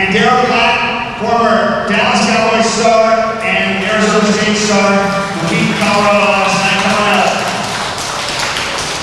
And Daryl Black, former Dallas Cowboys star and Arizona State star, who beat Colorado last night. Come on up.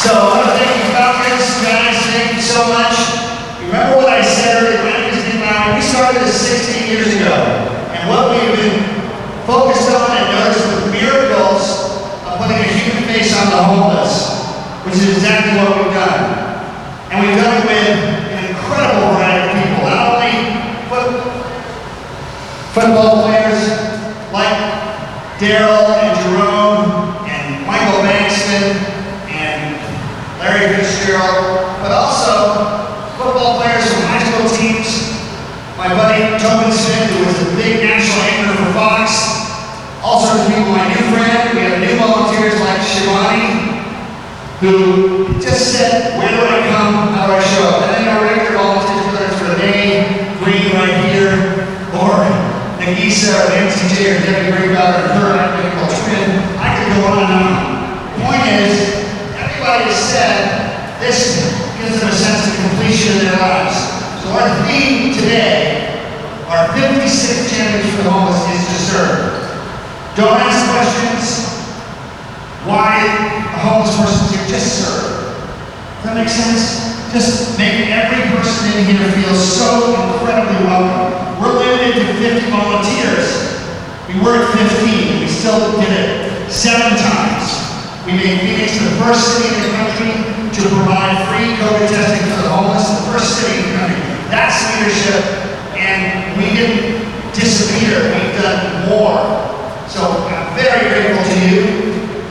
So I want to thank you, Falcons, guys. Thank you so much. Remember what I said earlier, we started this 16 years ago. And what we've been focused on and noticed with miracles of putting a human face on the homeless, which is exactly what we've done. And we've done it with an incredible variety of people. Not only football players like Daryl and Jerome and Michael Bankston and Larry Fitzgerald, but also football players from high school teams. My buddy Tobin Smith, who was a big national anchor for Fox. All sorts of people. My new friend, we have new volunteers like Shivani, who just said, where do I come, how do I show up? And then our regular volunteers, whether it's Renee Green right here, or Nagisa, or MTJ, or Debbie Greenbauer, and her identical twin. I could go on and on. The point is, everybody has said this gives them a sense of completion in their lives. So our theme today, our 56th Champions for the Homeless, is to serve. Don't ask questions. Why a homeless person here? Just serve. Does that make sense? Just make every person in here feel so incredibly welcome. We're limited to 50 volunteers. We were at 15. We still did it 7 times. We made Phoenix the first city in the country to provide free COVID testing for the homeless. The first city in the country. That's leadership, and we didn't disappear. We've done more. So I'm very grateful to you.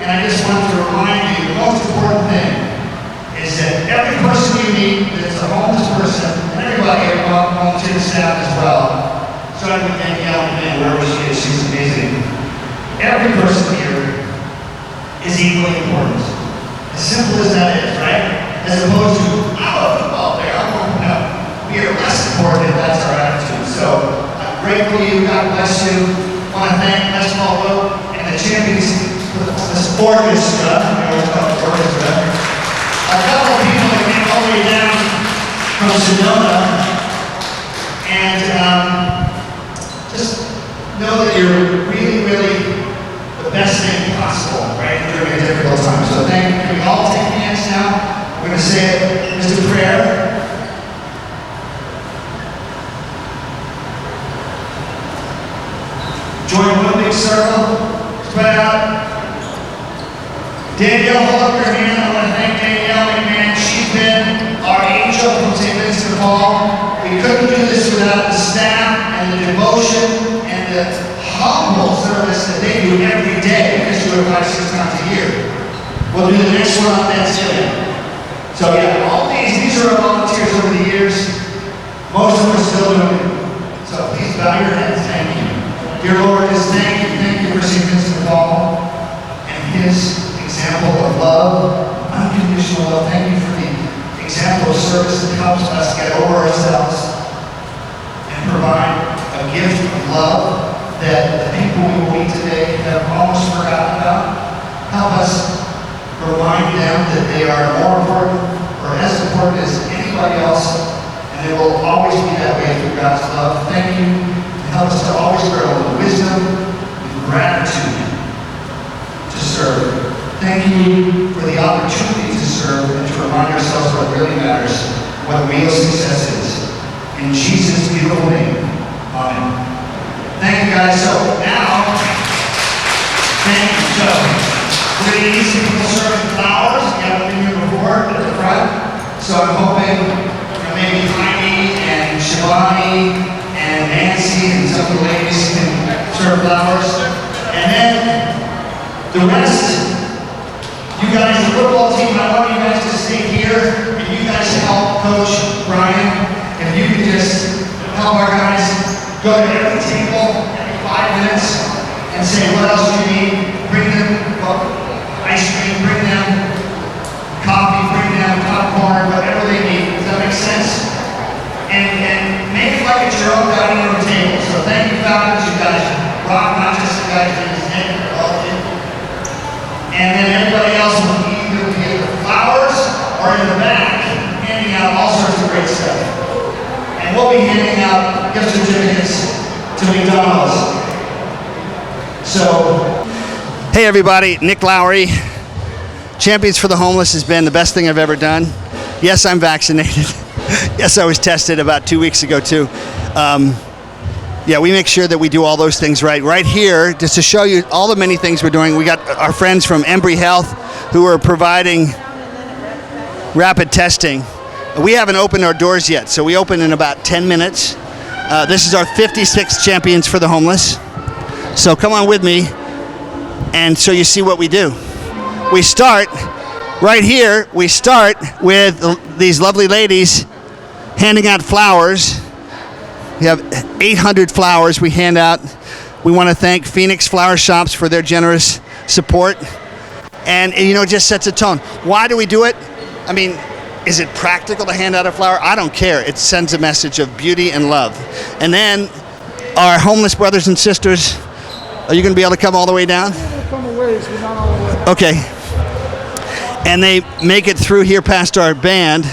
And I just want to remind you, the most important thing is that every person you meet that's a homeless person, and everybody here, volunteer staff as well, starting with Danielle and wherever she is, she's amazing. Every person here is equally important. As simple as that is, right? As opposed to, I'm a football player, I'm going to we are less important if that's our attitude. So I'm grateful to you, God bless you. I want to thank Les Paul and the champions. This orchestra, I always call it orchestra. A couple of people that came all the way down from Sedona, and just know that you're really, really the best thing possible, right, during a difficult time. So thank you. Can we all take hands now? We're going to say just a prayer. Join one big circle, spread out. Danielle, hold up your hand. I want to thank Danielle McMahon. She's been our angel from St. Vincent de Paul. We couldn't do this without the staff and the devotion and the humble service that they do every day. We just do it 5-6 times a year. We'll do the next one on Thanksgiving. So yeah, all these are our volunteers over the years. Most of them are still doing it. So please bow your heads. Thank you. Dear Lord, just thank you for St. Vincent de Paul and his example of love, unconditional love. Thank you for the example of service that helps us get over ourselves and provide a gift of love that the people we will meet today have almost forgotten about. Help us remind them that they are more important or as important as anybody else, and it will always be that way through God's love. Thank you, and help us to always grow in wisdom and gratitude to serve. Thank you for the opportunity to serve and to remind ourselves what really matters, what real success is. In Jesus' beautiful name, amen. Thank you guys. So now, thank you. So we're going to need some people serving flowers. You haven't been here before at the front. So I'm hoping maybe Heidi and Shivani and Nancy and some of the ladies can serve flowers. And then the rest, you guys, the football team, I want you guys to stay here and you guys help Coach Brian. If you could just help our guys go to every table every 5 minutes and say what else do you need. Bring them ice cream, bring them coffee, bring them popcorn, whatever they need. Does that make sense? And make it like a Jerome Daniels table. So thank you, Falcons. You guys rock, not just the guys in his head, but all in. And then everybody else will either be at the flowers or in the back, handing out all sorts of great stuff. and we'll be handing out gift certificates to McDonald's. So, hey everybody, Nick Lowry. Champions for the Homeless has been the best thing I've ever done. Yes, I'm vaccinated. Yes, I was tested about 2 weeks ago too. Yeah, we make sure that we do all those things right. Right here, just to show you all the many things we're doing, we got our friends from Embry Health who are providing rapid testing. We haven't opened our doors yet, so we open in about 10 minutes. This is our 56th Champions for the Homeless. So come on with me, and so you see what we do. We start right here. We start with these lovely ladies handing out flowers. We have 800 flowers we hand out. We want to thank Phoenix Flower Shops for their generous support. And it just sets a tone. Why do we do it? I mean, is it practical to hand out a flower? I don't care. It sends a message of beauty and love. And then our homeless brothers and sisters, are you going to be able to come all the way down? We'll come a ways, we're not all the way down. Okay. And they make it through here past our band.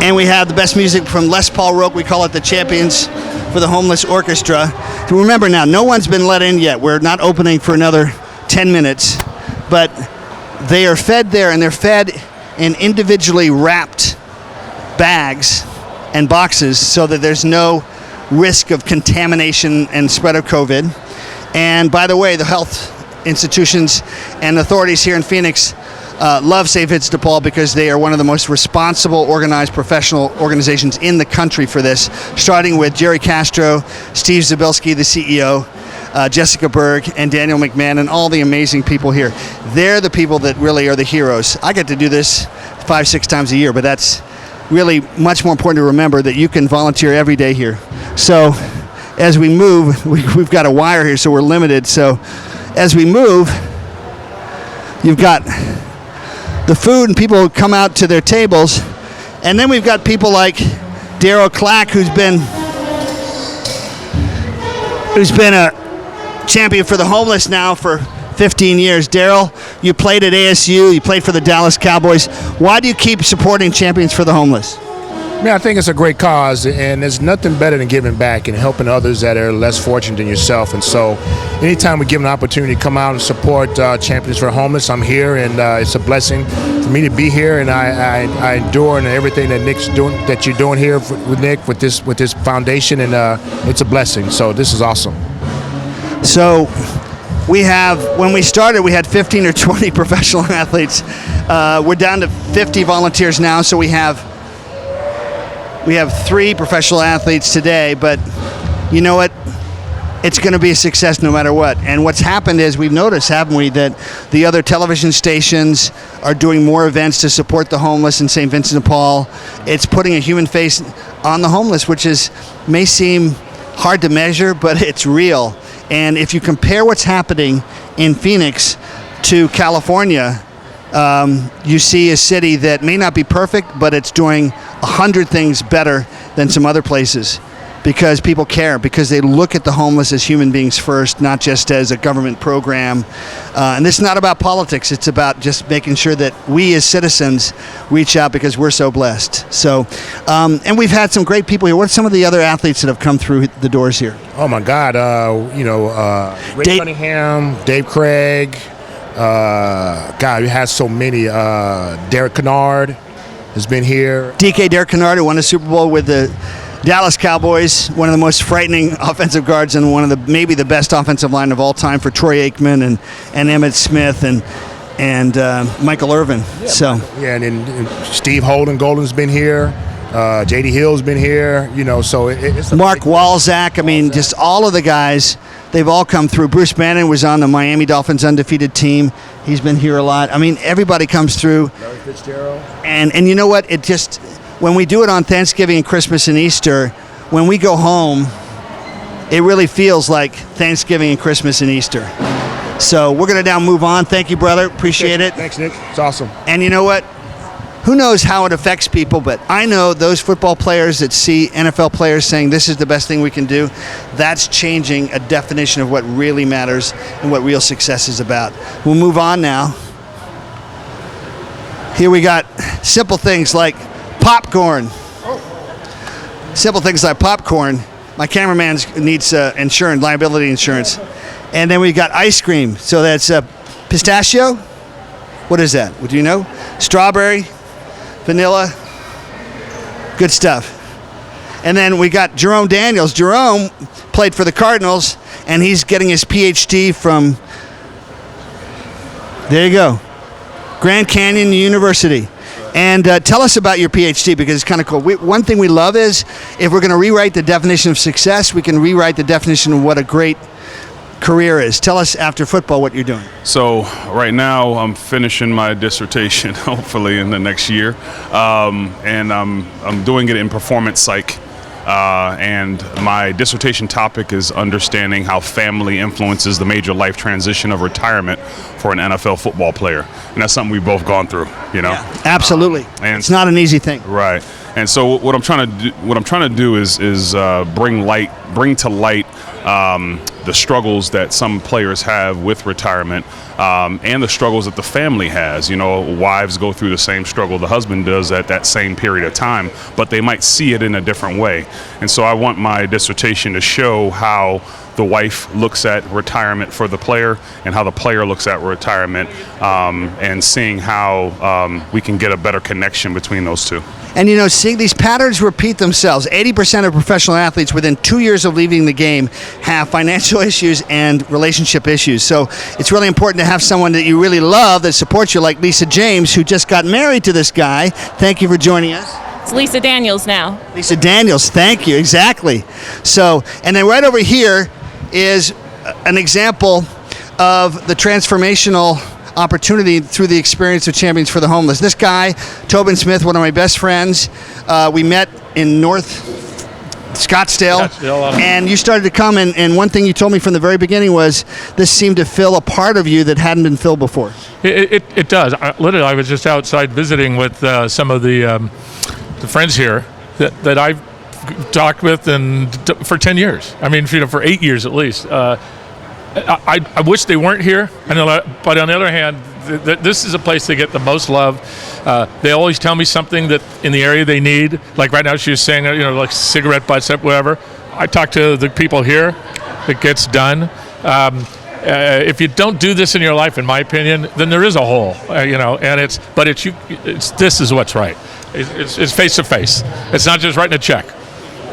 And we have the best music from Les Paul Roque. We call it the Champions for the Homeless Orchestra. Remember now, no one's been let in yet. We're not opening for another 10 minutes. But they are fed there, and they're fed in individually wrapped bags and boxes so that there's no risk of contamination and spread of COVID. And by the way, the health institutions and authorities here in Phoenix love St. Vincent de Paul because they are one of the most responsible, organized, professional organizations in the country for this, starting with Jerry Castro, Steve Zabilski, the CEO, Jessica Berg, and Daniel McMahon, and all the amazing people here. They're the people that really are the heroes. I get to do this 5-6 times a year, but that's really much more important to remember that you can volunteer every day here. So as we move, we've got a wire here, so we're limited. So as we move, you've got the food and people who come out to their tables. And then we've got people like Daryl Clack, who's been a champion for the homeless now for 15 years. Daryl, you played at ASU, you played for the Dallas Cowboys. Why do you keep supporting Champions for the Homeless? Man, I think it's a great cause, and there's nothing better than giving back and helping others that are less fortunate than yourself. And so anytime we give an opportunity to come out and support Champions for the Homeless, I'm here, and it's a blessing for me to be here, and I endure and everything that Nick's doing, that you're doing here with Nick, with this foundation, and it's a blessing. So this is awesome. So when we started, we had 15 or 20 professional athletes. We're down to 50 volunteers now, so we have 3 professional athletes today, but you know what? It's going to be a success no matter what. And what's happened is we've noticed, haven't we, that the other television stations are doing more events to support the homeless in St. Vincent de Paul. It's putting a human face on the homeless, which may seem hard to measure, but it's real. And if you compare what's happening in Phoenix to California, you see a city that may not be perfect, but it's doing 100 things better than some other places because people care, because they look at the homeless as human beings first, not just as a government program. And this is not about politics. It's about just making sure that we as citizens reach out because we're so blessed. So, and we've had some great people here. What are some of the other athletes that have come through the doors here? Oh, my God. Ray Cunningham, Dave Craig. God, we had so many. Derek Kennard has been here. DK Derek Kennard, who won the Super Bowl with the Dallas Cowboys, one of the most frightening offensive guards and one of maybe the best offensive line of all time for Troy Aikman and Emmitt Smith and Michael Irvin. Yeah, and Steve Golden's been here. J.D. Hill's been here. So it's Mark Walzak. I mean, just all of the guys. They've all come through. Bruce Bannon was on the Miami Dolphins undefeated team. He's been here a lot. I mean, everybody comes through. Larry Fitzgerald. And you know what? It just, when we do it on Thanksgiving and Christmas and Easter, when we go home, it really feels like Thanksgiving and Christmas and Easter. So we're going to now move on. Thank you, brother. Appreciate it. Thanks, Nick. It's awesome. And you know what? Who knows how it affects people, but I know those football players that see NFL players saying this is the best thing we can do, that's changing a definition of what really matters and what real success is about. We'll move on now. Here we got simple things like popcorn. Simple things like popcorn. My cameraman needs insurance, liability insurance. And then we got ice cream. So that's pistachio. What is that? Do you know? Strawberry, vanilla. Good stuff. And then we got Jerome Daniels. Jerome played for the Cardinals, and he's getting his PhD from, there you go, Grand Canyon University. And tell us about your PhD, because it's kind of cool. One thing we love is if we're going to rewrite the definition of success, we can rewrite the definition of what a great career is. Tell us after football what you're doing. So right now I'm finishing my dissertation, hopefully in the next year, and I'm doing it in performance psych. And my dissertation topic is understanding how family influences the major life transition of retirement for an NFL football player, and that's something we've both gone through. Yeah, absolutely. And it's not an easy thing. Right. And so what I'm trying to do is bring to light the struggles that some players have with retirement, and the struggles that the family has. Wives go through the same struggle the husband does at that same period of time, but they might see it in a different way. And so I want my dissertation to show how the wife looks at retirement for the player and how the player looks at retirement, and seeing how we can get a better connection between those two. And see, these patterns repeat themselves. 80% of professional athletes within 2 years of leaving the game have financial issues and relationship issues. So it's really important to have someone that you really love that supports you, like Lisa James, who just got married to this guy. Thank you for joining us. It's Lisa Daniels now. Lisa Daniels, thank you, exactly. So, and then right over here is an example of the transformational opportunity through the experience of Champions for the Homeless. This guy, Tobin Smith, one of my best friends, we met in North Scottsdale, and you started to come, and one thing you told me from the very beginning was this seemed to fill a part of you that hadn't been filled before. It does. I was just outside visiting with some of the friends here that I've talked with for 10 years. I mean, for 8 years at least. I wish they weren't here, but on the other hand, this is a place they get the most love. They always tell me something that in the area they need. Like right now, she was saying, like cigarette butts, whatever. I talk to the people here. It gets done. If you don't do this in your life, in my opinion, then there is a hole. This is what's right. It's face to face. It's not just writing a check.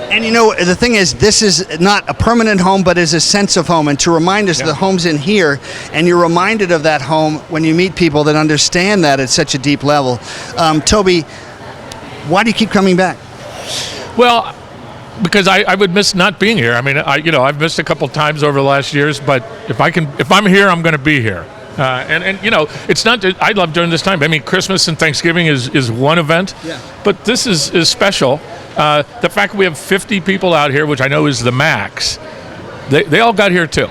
And the thing is, this is not a permanent home, but is a sense of home. And to remind us, the home's in here, and you're reminded of that home when you meet people that understand that at such a deep level. Toby, why do you keep coming back? Well, because I would miss not being here. I mean, I've missed a couple times over the last years, but if I'm here, I'm going to be here. It's not. I love during this time. I mean, Christmas and Thanksgiving is one event, but this is special. The fact that we have 50 people out here, which I know is the max, they all got here too.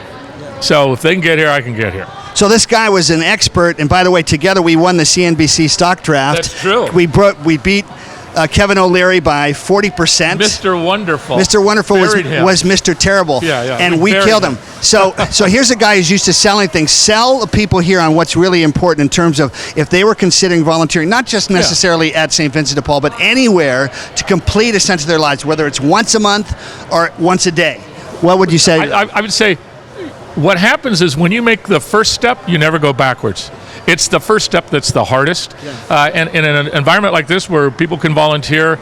So if they can get here, I can get here. So this guy was an expert, and by the way, together we won the CNBC stock draft. That's true. We beat Kevin O'Leary by 40%. Mr. Wonderful. Mr. Wonderful was Mr. Terrible. Yeah. And we killed him. So here's a guy who's used to selling things. Sell the people here on what's really important in terms of if they were considering volunteering, not just necessarily at St. Vincent de Paul, but anywhere to complete a sense of their lives, whether it's once a month or once a day. What would you say? I would say what happens is when you make the first step, you never go backwards. It's the first step that's the hardest. And in an environment like this where people can volunteer,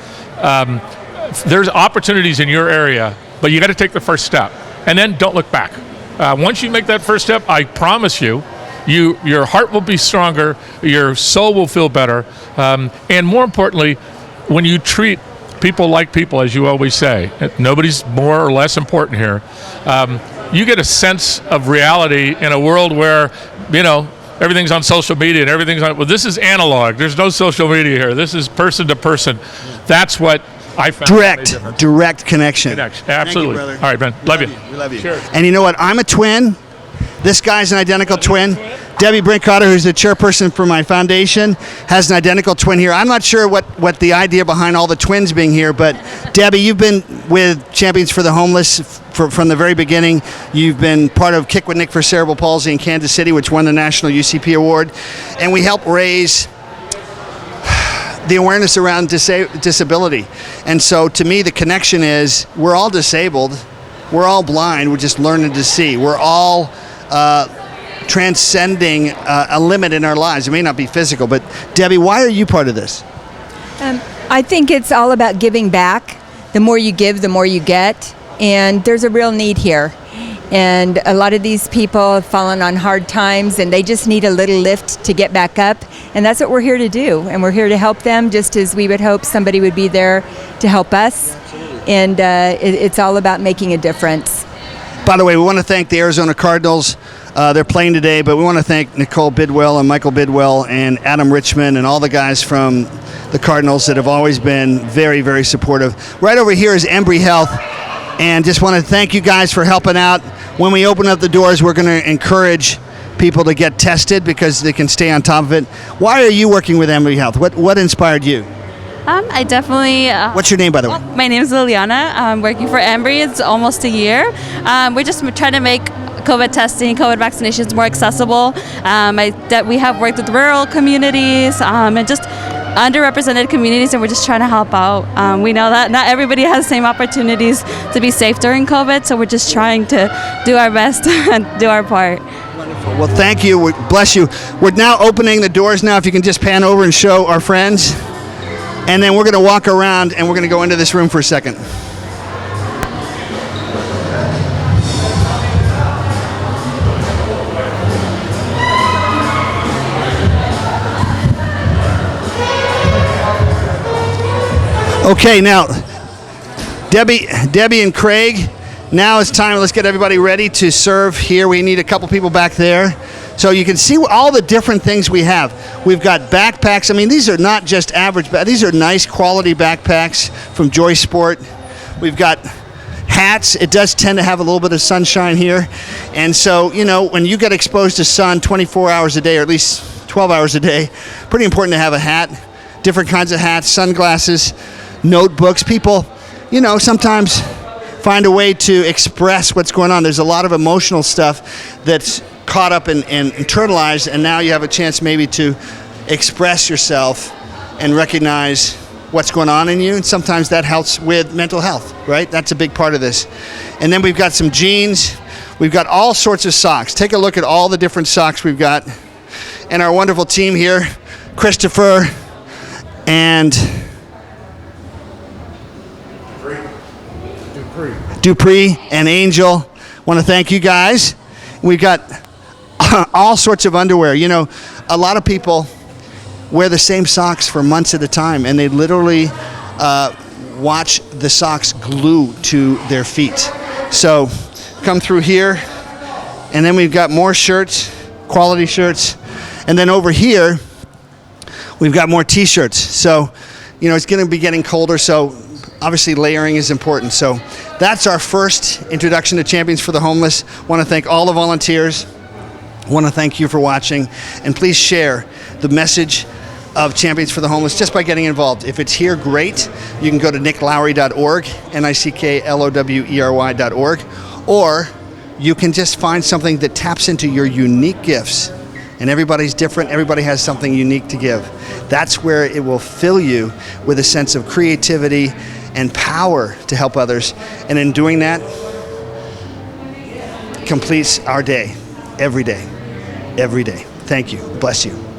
there's opportunities in your area, but you got to take the first step. And then don't look back. Once you make that first step, I promise you, your heart will be stronger, your soul will feel better, and more importantly, when you treat people like people, as you always say, nobody's more or less important here, you get a sense of reality in a world where, everything's on social media and everything's on. Well, this is analog. There's no social media here. This is person to person. That's what I found. Direct connection. Absolutely. Thank you, brother. All right, Ben. Love you. We love you. Sure. And you know what? I'm a twin. This guy's an identical twin. Debbie Brinkcotter, who's the chairperson for my foundation, has an identical twin here. I'm not sure what the idea behind all the twins being here, but Debbie, you've been with Champions for the Homeless from the very beginning. You've been part of Kick with Nick for cerebral palsy in Kansas City, which won the National UCP Award. And we help raise the awareness around disability. And so to me, the connection is we're all disabled, we're all blind, we're just learning to see. We're all transcending a limit in our lives. It may not be physical, but Debbie, why are you part of this? I think it's all about giving back. The more you give, the more you get. And there's a real need here. And a lot of these people have fallen on hard times and they just need a little lift to get back up. And that's what we're here to do. And we're here to help them just as we would hope somebody would be there to help us. And it's all about making a difference. By the way, we want to thank the Arizona Cardinals. They're playing today, but we want to thank Nicole Bidwell and Michael Bidwell and Adam Richmond and all the guys from the Cardinals that have always been very, very supportive. Right over here is Embry Health, and just want to thank you guys for helping out. When we open up the doors, we're going to encourage people to get tested because they can stay on top of it. Why are you working with Embry Health? What inspired you? I definitely. What's your name, by the way? My name is Liliana. I'm working for Embry. It's almost a year. We're just trying to make COVID testing, COVID vaccinations more accessible. We have worked with rural communities and just underrepresented communities, and we're just trying to help out. We know that not everybody has the same opportunities to be safe during COVID, so we're just trying to do our best and do our part. Wonderful. Well, thank you. Bless you. We're now opening the doors now. If you can just pan over and show our friends. And then we're going to walk around and we're going to go into this room for a second. Okay, now, Debbie and Craig, now it's time. Let's get everybody ready to serve here. We need a couple people back there. So you can see all the different things we have. We've got backpacks. I mean, these are not just average, these are nice quality backpacks from Joy Sport. We've got hats. It does tend to have a little bit of sunshine here. And so, you know, when you get exposed to sun 24 hours a day, or at least 12 hours a day, pretty important to have a hat. Different kinds of hats, sunglasses, notebooks. People, you know, sometimes find a way to express what's going on. There's a lot of emotional stuff that's caught up and internalized, and now you have a chance maybe to express yourself and recognize what's going on in you, and sometimes that helps with mental health, right? That's a big part of this. And then we've got some jeans. We've got all sorts of socks. Take a look at all the different socks we've got. And our wonderful team here, Christopher and Dupree and Angel. Want to thank you guys. We've got all sorts of underwear. You know, a lot of people wear the same socks for months at a time, and they literally watch the socks glue to their feet. So come through here, and then we've got more shirts, quality shirts, and then over here we've got more t-shirts. So, you know, it's going to be getting colder, so obviously layering is important. So that's our first introduction to Champions for the Homeless. Want to thank all the volunteers. Want to thank you for watching, and please share the message of Champions for the Homeless just by getting involved. If it's here, great. You can go to nicklowry.org, NICKLOWERY.org, or you can just find something that taps into your unique gifts. And everybody's different. Everybody has something unique to give. That's where it will fill you with a sense of creativity and power to help others. And in doing that, completes our day, every day, every day. Thank you. Bless you.